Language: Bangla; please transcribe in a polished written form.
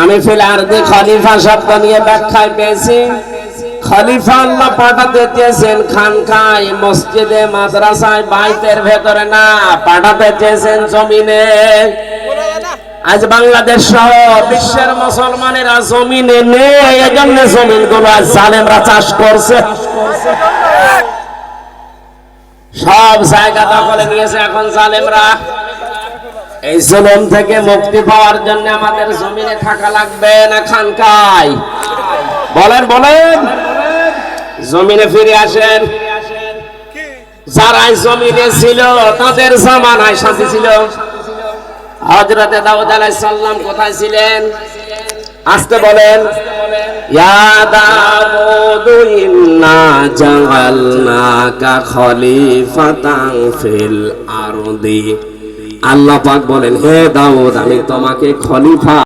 আমি ফিল আরদি খলিফা শব্দ নিয়ে ব্যাখ্যায় পেয়েছি খলিফা আল্লাহ পাঠাতে চেয়েছেন খানকায়, মসজিদে, মাদ্রাসায়, বাইতের ভেতরে না, পাঠাতে চেয়েছেন জমিনে। আজ বাংলাদেশ সহ বিশ্বের মুসলমানেরা জমিনে নেই, এজন্য জমিনগুলো আজ জালেমরা চাষ করছে, সব জায়গা দখলে নিয়েছে এখন জালেমরা। এই জুলুম থেকে মুক্তি পাওয়ার জন্য আমাদের জমিনে থাকা লাগবে না খানকায়? বলেন বলেন, জমিনে ফিরে আসেন। যারা জমিনে ছিল তাদের জামানায় শান্তি ছিল। হযরতে দাউদ আলাইহিস সালাম কোথায় ছিলেন? আস্তে বলেন, ইয়া দাউদু ইন্না জাআলনাকা খলিফাতান ফিল আরদি। আল্লাহ পাক বলেন, হে দাউদ, আমি তোমাকে খলিফা